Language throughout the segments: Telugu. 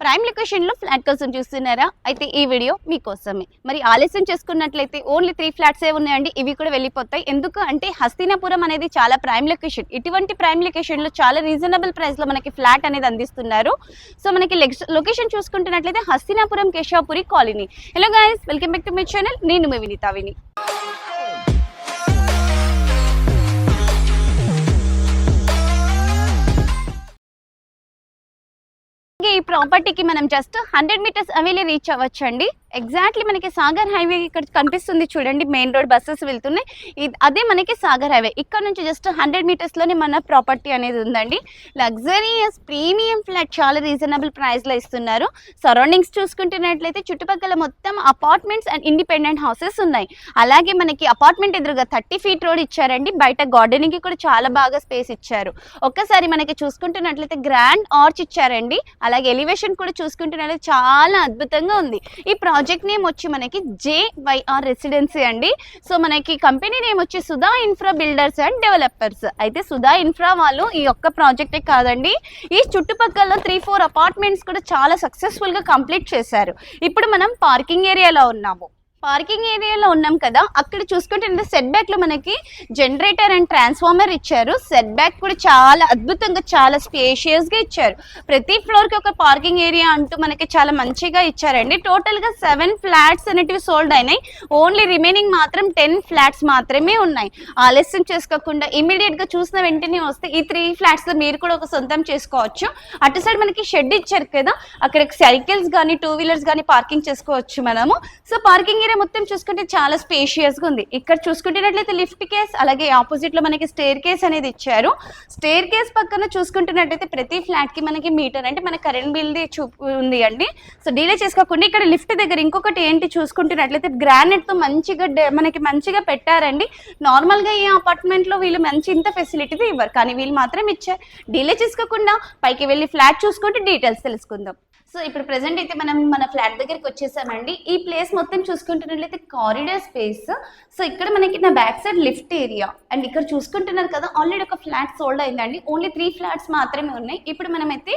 ప్రైమ్ లొకేషన్ లో ఫ్లాట్ కోసం చూస్తున్నారా? అయితే ఈ వీడియో మీకోసమే. మరి ఆలస్యం చేసుకున్నట్లయితే ఓన్లీ 3 ఫ్లాట్స్ ఏ ఉన్నాయండి, ఇవి కూడా వెళ్ళిపోతాయి. ఎందుకు అంటే హస్తినాపురం అనేది చాలా ప్రైమ్ లొకేషన్. ఇటువంటి ప్రైమ్ లొకేషన్ లో చాలా రీజనబుల్ ప్రైస్ లో మనకి ఫ్లాట్ అనేది అందిస్తున్నారు. సో మనకి లొకేషన్ చూసుకుంటున్నట్లయితే Hastinapuram Keshavapuri colony. Hello guys, welcome back to my channel. నేను మీ వినీతావిని. ఈ ప్రాపర్టీకి మనం జస్ట్ 100 మీటర్స్ అవైలే రీచ్ అవ్వచ్చండి. ఎగ్జాక్ట్లీ మనకి సాగర్ హైవే ఇక్కడ కనిపిస్తుంది చూడండి, మెయిన్ రోడ్ బస్సెస్ వెళ్తున్నాయి. అదే మనకి సాగర్ హైవే. ఇక్కడ నుంచి జస్ట్ 100 మీటర్స్లోనే మన ప్రాపర్టీ అనేది ఉందండి. లగ్జరియస్ ప్రీమియం ఫ్లాట్ చాలా రీజనబుల్ ప్రైస్లో ఇస్తున్నారు. సరౌండింగ్స్ చూసుకుంటున్నట్లయితే చుట్టుపక్కల మొత్తం అపార్ట్మెంట్స్ అండ్ ఇండిపెండెంట్ హౌసెస్ ఉన్నాయి. అలాగే మనకి అపార్ట్మెంట్ ఎదురుగా 30 ఫీట్ రోడ్ ఇచ్చారండి. బయట గార్డెనింగ్కి కూడా చాలా బాగా స్పేస్ ఇచ్చారు. ఒక్కసారి మనకి చూసుకుంటున్నట్లయితే గ్రాండ్ ఆర్చ్ ఇచ్చారండి. అలాగే ఎలివేషన్ కూడా చూసుకుంటున్నట్లయితే చాలా అద్భుతంగా ఉంది. ఈ ప్రాజెక్ట్ నేమ్ వచ్చి మనకి JYR రెసిడెన్సీ అండి. సో మనకి కంపెనీ నేమ్ వచ్చి Sudha infra builders and developers. అయితే సుధా ఇన్ఫ్రా వాళ్ళు ఈ ఒక్క ప్రాజెక్టే కాదండి, ఈ చుట్టుపక్కల 3-4 అపార్ట్మెంట్స్ కూడా చాలా సక్సెస్ఫుల్ గా కంప్లీట్ చేశారు. ఇప్పుడు మనం పార్కింగ్ ఏరియాలో ఉన్నాము. పార్కింగ్ ఏరియాలో ఉన్నాం కదా, అక్కడ చూసుకుంటే సెట్ బ్యాక్ లో మనకి జనరేటర్ అండ్ ట్రాన్స్ఫార్మర్ ఇచ్చారు. సెట్ బ్యాక్ కూడా చాలా అద్భుతంగా చాలా స్పేషియస్ గా ఇచ్చారు. ప్రతి ఫ్లోర్ కి ఒక పార్కింగ్ ఏరియా అంటూ మనకి చాలా మంచిగా ఇచ్చారండి. టోటల్ గా 7 ఫ్లాట్స్ అనేటివి సోల్డ్ అయినాయి. ఓన్లీ రిమైనింగ్ మాత్రం 10 ఫ్లాట్స్ మాత్రమే ఉన్నాయి. ఆలస్యం చేసుకోకుండా ఇమీడియట్ గా చూసిన వెంటనే వస్తే ఈ 3 ఫ్లాట్స్ లో మీరు కూడా ఒక సొంతం చేసుకోవచ్చు. అటు సైడ్ మనకి షెడ్ ఇచ్చారు కదా, అక్కడ సైకిల్స్ కానీ 2 వీలర్స్ కానీ పార్కింగ్ చేసుకోవచ్చు మనము. సో పార్కింగ్ మొత్తం చూసుకుంటే చాలా స్పేషియస్ గా ఉంది. ఇక్కడ చూసుకుంటున్నట్లయితే లిఫ్ట్ కేస్, అలాగే ఆపోజిట్ లో మనకి స్టేర్ కేస్ అనేది ఇచ్చారు. స్టేర్ కేస్ పక్కన చూసుకుంటున్నట్లయితే ప్రతి ఫ్లాట్ కి మనకి మీటర్ అంటే మన కరెంట్ బిల్ ది ఉంది అండి. సో డీలే చేసుకోకుండా ఇక్కడ లిఫ్ట్ దగ్గర ఇంకొకటి ఏంటి చూసుకుంటున్నట్లయితే గ్రానైట్ తో మనకి మంచిగా పెట్టారండి. నార్మల్ గా ఈ అపార్ట్మెంట్ లో వీళ్ళు మంచి ఇంత ఫెసిలిటీ ఇవ్వరు, కానీ వీళ్ళు మాత్రం ఇచ్చారు. డీలే చేసుకోకుండా పైకి వెళ్ళి ఫ్లాట్ చూసుకుంటే డీటెయిల్స్ తెలుసుకుందాం. సో ఇప్పుడు ప్రెసెంట్ అయితే మనం మన ఫ్లాట్ దగ్గరికి వచ్చేసామండి. ఈ ప్లేస్ మొత్తం చూసుకుంటున్నట్లయితే కారిడార్ స్పేస్. సో ఇక్కడ మనకి నా back side lift area and ఇక్కడ చూసుకుంటున్నారు కదా, ఆల్రెడీ ఒక ఫ్లాట్ సోల్డ్ అయిందండి. ఓన్లీ 3 ఫ్లాట్స్ మాత్రమే ఉన్నాయి. ఇప్పుడు మనమైతే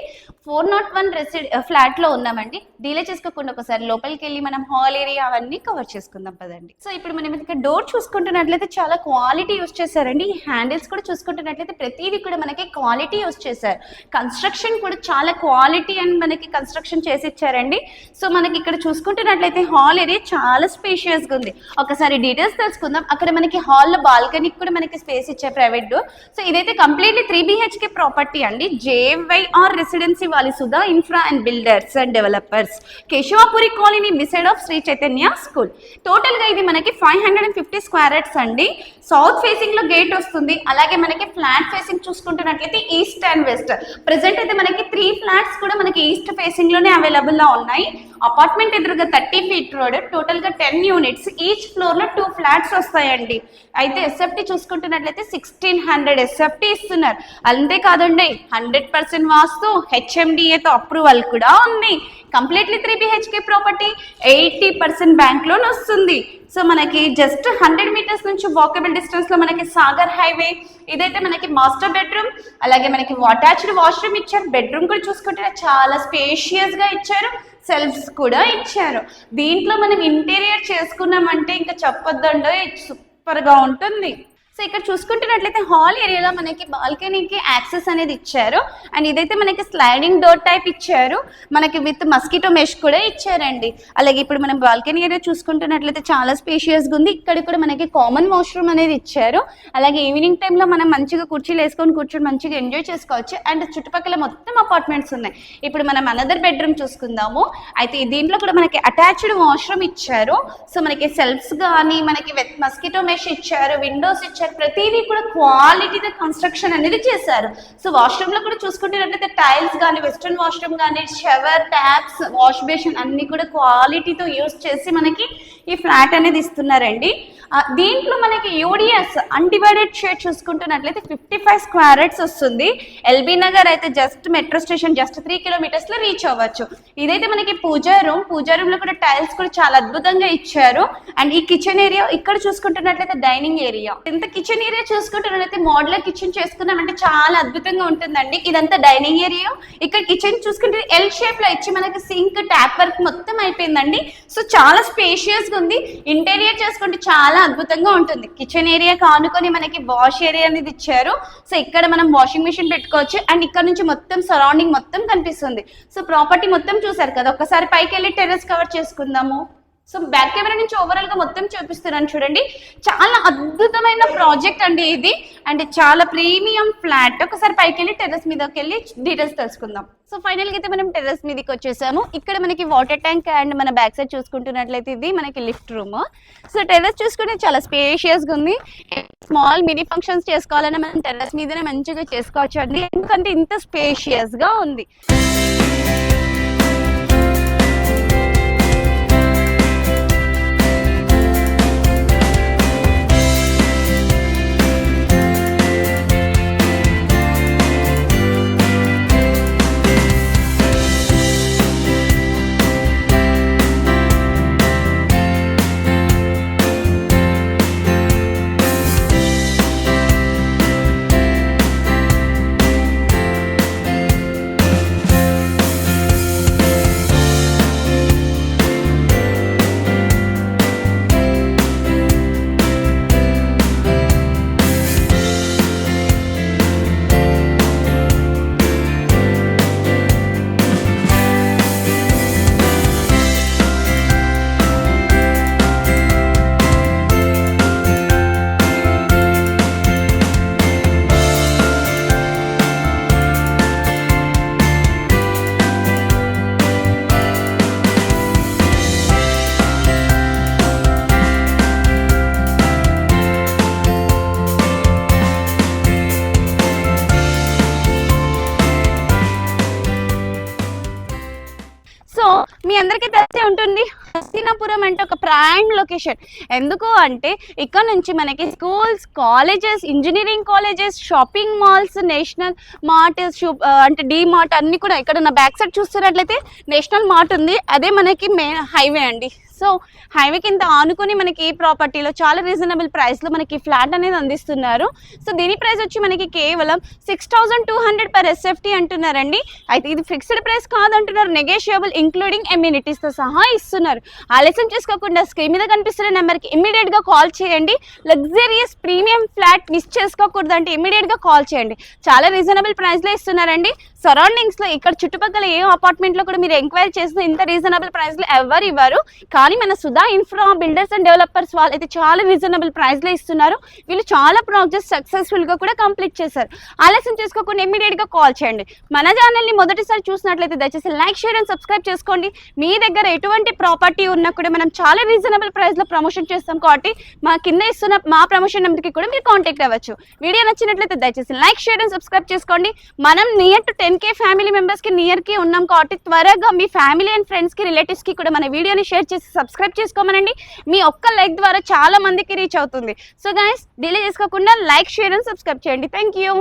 401 ఫ్లాట్ లో ఉన్నామండి. డీలే చేసుకోకుండా ఒకసారి లోపలికి వెళ్ళి మనం హాల్ ఏరియా అవన్నీ కవర్ చేసుకుందాం పదండి. సో ఇప్పుడు మనం ఇక్కడ డోర్ చూసుకుంటున్నట్లయితే చాలా క్వాలిటీ యూస్ చేశారండి. ఈ హ్యాండిల్స్ కూడా చూసుకుంటున్నట్లయితే ప్రతిదీ కూడా మనకి క్వాలిటీ యూస్ చేశారు. కన్స్ట్రక్షన్ కూడా చాలా క్వాలిటీ అండ్ మనకి కన్స్ట్రక్షన్ చేసి ఇచ్చారండి. సో మనకి ఇక్కడ చూసుకుంటున్నట్లయితే హాల్ ఏరియా చాలా స్పేషియస్ గా ఉంది. ఒకసారి డీటెయిల్స్ తెలుసుకుందాం. అక్కడ మనకి హాల్ లో బాల్కనీకి కూడా మనకి స్పేస్ ఇచ్చారు, ప్రైవేట్ డోర్. సో ఇదైతే కంప్లీట్లీ 3 BHK ప్రాపర్టీ అండి. JYR రెసిడెన్సీ వాళ్ళ Sudha infra and builders and developers, Keshavapuri colony beside of Sri Chaitanya school. Total గా ఇది మనకి 550 స్క్వేర్ యార్డ్స్ అండి. సౌత్ ఫేసింగ్ లో గేట్ వస్తుంది. అలాగే మనకి ఫ్లాట్ ఫేసింగ్ చూసుకుంటున్నట్లయితే ఈస్ట్ అండ్ వెస్ట్. ప్రెసెంట్ అయితే మనకి 3 ఫ్లాట్స్ కూడా మనకి ఈస్ట్ ఫేసింగ్ లోనే అవైలబుల్ గా ఉన్నాయి. అపార్ట్మెంట్ ఎదురుగా 30 ఫీట్ రోడ్, టోటల్ గా 10 యూనిట్స్, ఈచ్ ఫ్లోర్ లో 2 ఫ్లాట్స్ వస్తాయండి. అయితే SFT చూసుకుంటున్నట్లయితే 1600 SFT ఇస్తున్నారు. అంతేకాదండి 100% వాస్తు HMDA తో అప్రూవల్ కూడా ఉంది. Completely 3 BHK property, 80% bank loan వస్తుంది. సో మనకి జస్ట్ 100 మీటర్స్ నుంచి వాకబుల్ డిస్టెన్స్ లో మనకి సాగర్ హైవే. ఇదైతే మనకి మాస్టర్ బెడ్రూమ్, అలాగే మనకి అటాచ్డ్ వాష్రూమ్ ఇచ్చారు. బెడ్రూమ్ కూడా చూసుకుంటే చాలా స్పేషియస్ గా ఇచ్చారు. సెల్ఫ్స్ కూడా ఇచ్చారు. దీంట్లో మనం ఇంటీరియర్ చేసుకున్నామంటే ఇంకా చెప్పొద్దండో, సూపర్ గా ఉంటుంది. సో ఇక్కడ చూసుకుంటున్నట్లయితే హాల్ ఏరియాలో మనకి బాల్కనీకి యాక్సెస్ అనేది ఇచ్చారు. అండ్ ఇదైతే మనకి స్లైడింగ్ డోర్ టైప్ ఇచ్చారు. మనకి విత్ మస్కిటో మెష్ కూడా ఇచ్చారండి. అలాగే ఇప్పుడు మనం బాల్కనీ ఏరియా చూసుకుంటున్నట్లయితే చాలా స్పేషియస్గా ఉంది. ఇక్కడ కూడా మనకి కామన్ వాష్రూమ్ అనేది ఇచ్చారు. అలాగే ఈవినింగ్ టైంలో మనం మంచిగా కుర్చీలు వేసుకొని కూర్చొని మంచిగా ఎంజాయ్ చేసుకోవచ్చు. అండ్ చుట్టుపక్కల మొత్తం అపార్ట్మెంట్స్ ఉన్నాయి. ఇప్పుడు మనం అనదర్ బెడ్రూమ్ చూసుకుందాము. అయితే దీంట్లో కూడా మనకి అటాచ్డ్ వాష్రూమ్ ఇచ్చారు. సో మనకి సెల్ఫ్స్ కానీ మనకి విత్ మస్కిటో మెష్ ఇచ్చారు, విండోస్ ఇచ్చారు. ప్రతిదీ కూడా క్వాలిటీతో కన్స్ట్రక్షన్ అనేది చేశారు. సో వాష్రూమ్ లో కూడా చూసుకుంటున్నట్లయితే టైల్స్ కానీ, వెస్ట్రన్ వాష్రూమ్ కానీ, షవర్, ట్యాప్స్, వాష్ బేసిన్ అన్ని కూడా క్వాలిటీతో యూజ్ చేసి మనకి ఈ ఫ్లాట్ అనేది ఇస్తున్నారండి. దీంట్లో మనకి యూడిఎస్ అన్డివైడెడ్ షేడ్ చూసుకుంటున్నట్లయితే 55 స్క్వేర్ యార్డ్స్ వస్తుంది. ఎల్బీ నగర్ అయితే just metro station just 3 kilometers లో రీచ్ అవ్వచ్చు. ఇదైతే మనకి పూజా రూమ్ లో కూడా టైల్స్ కూడా చాలా అద్భుతంగా ఇచ్చారు. అండ్ ఈ కిచెన్ ఏరియా ఇక్కడ చూసుకుంటున్నట్లయితే డైనింగ్ ఏరియా, ఇంత కిచెన్ ఏరియా చూసుకుంటున్నట్లయితే మోడలర్ కిచెన్ చేసుకున్నామంటే చాలా అద్భుతంగా ఉంటుందండి. ఇదంతా డైనింగ్ ఏరియా. ఇక్కడ కిచెన్ చూసుకుంటే ఎల్ షేప్ లో ఇచ్చి మనకి సింక్ ట్యాప్ వర్క్ మొత్తం అయిపోయిందండి. సో చాలా స్పేషియస్ గా ఉంది. ఇంటీరియర్ చేసుకుంటే చాలా అద్భుతంగా ఉంటుంది. కిచెన్ ఏరియా కానుకొని మనకి వాష్ ఏరియా అనేది ఇచ్చారు. సో ఇక్కడ మనం వాషింగ్ మిషన్ పెట్టుకోవచ్చు. అండ్ ఇక్కడ నుంచి మొత్తం సరౌండింగ్ మొత్తం కనిపిస్తుంది. సో ప్రాపర్టీ మొత్తం చూసారు కదా, ఒక్కసారి పైకి వెళ్ళి టెర్రస్ కవర్ చేసుకుందాము. సో బ్యాక్ కెమెరా నుంచి ఓవరాల్ గా మొత్తం చూపిస్తున్నాను చూడండి. చాలా అద్భుతమైన ప్రాజెక్ట్ అండి ఇది. అండ్ చాలా ప్రీమియం ఫ్లాట్. ఒకసారి పైకి వెళ్ళి టెర్రస్ మీదకి వెళ్ళి డీటెయిల్స్ తెలుసుకుందాం. సో ఫైనల్ గా అయితే మనం టెర్రస్ మీదకి వచ్చేసాము. ఇక్కడ మనకి వాటర్ ట్యాంక్ అండ్ మన బ్యాక్ సైడ్ చూసుకుంటున్నట్లయితే ఇది మనకి లిఫ్ట్ రూమ్. సో టెర్రస్ చూసుకుంటే చాలా స్పేషియస్ గా ఉంది. స్మాల్ మినీ ఫంక్షన్స్ చేసుకోవాలన్నా మనం టెర్రస్ మీదనే మంచిగా చేసుకోవచ్చు అండి, ఎందుకంటే ఇంత స్పేషియస్ గా ఉంది. మీ అందరికీ తెలిసే ఉంటుంది హస్తినాపురం అంటే ఒక ప్రైమ్ లొకేషన్. ఎందుకు అంటే ఇక్కడ నుంచి మనకి schools, colleges, engineering colleges, shopping malls, national mart, అంటే డి మార్ట్ అన్ని కూడా ఇక్కడ నా బ్యాక్ సైడ్ చూస్తున్నట్లయితే నేషనల్ మార్ట్ ఉంది. అదే మనకి మెయిన్ హైవే అండి. సో హైవే కింద ఆనుకొని మనకి ఈ ప్రాపర్టీలో చాలా రీజనబుల్ ప్రైస్లో మనకి ఫ్లాట్ అనేది అందిస్తున్నారు. సో దీని ప్రైస్ వచ్చి మనకి కేవలం 6200 per SFT అంటున్నారండి. అయితే ఇది ఫిక్స్డ్ ప్రైస్ కాదంటున్నారు, నెగోషియబుల్ ఇంక్లూడింగ్ ఎమ్యూనిటీస్తో సహా ఇస్తున్నారు. ఆలస్యం చేసుకోకుండా స్క్రీన్ మీద కనిపిస్తున్న నెంబర్కి ఇమ్మీడియట్గా కాల్ చేయండి. లగ్జరియస్ ప్రీమియం ఫ్లాట్ మిస్ చేసుకోకూడదు అంటే ఇమ్మీడియట్గా కాల్ చేయండి. చాలా రీజనబుల్ ప్రైస్లో ఇస్తున్నారండి. సరౌండింగ్స్లో ఇక్కడ చుట్టుపక్కల ఏ అపార్ట్మెంట్లో కూడా మీరు ఎంక్వైరీ చేసిన ఇంత రీజనబుల్ ప్రైస్లో ఎవరు ఇవ్వరు. కానీ మన Sudha infra builders and developers వాళ్ళు అయితే చాలా రీజనబుల్ ప్రైస్లో ఇస్తున్నారు. వీళ్ళు చాలా ప్రాజెక్ట్స్ సక్సెస్ఫుల్గా కూడా కంప్లీట్ చేశారు. ఆలస్యం చేసుకోకుండా ఇమ్మీడియట్గా కాల్ చేయండి. మన ఛానల్ని మొదటిసారి చూసినట్లయితే దయచేసి లైక్, షేర్ అండ్ సబ్స్క్రైబ్ చేసుకోండి. మీ దగ్గర ఎటువంటి ప్రాపర్టీ ఉన్నా కూడా మనం చాలా రీజనబుల్ ప్రైస్లో ప్రమోషన్ చేస్తాం కాబట్టి మా కింద ఇస్తున్న మా ప్రమోషన్ నెంబర్కి కూడా మీరు కాంటాక్ట్ అవ్వచ్చు. వీడియో నచ్చినట్లయితే దయచేసి లైక్, షేర్ అండ్ సబ్స్క్రైబ్ చేసుకోండి. మనం నియర్ టు 10K ఫ్యామిలీ మెంబర్స్కి నియర్కి ఉన్నాం కాబట్టి త్వరగా మీ ఫ్యామిలీ అండ్ ఫ్రెండ్స్కి, రిలేటివ్స్కి కూడా మన వీడియోని షేర్ చేసి సబ్స్క్రైబ్ చేసుకోమనండి. మీ ఒక్క లైక్ ద్వారా చాలా మందికి రీచ్ అవుతుంది. సో గైస్, డిలే చేసుకోకుండా లైక్, షేర్ అండ్ సబ్స్క్రైబ్ చేయండి. Thank you.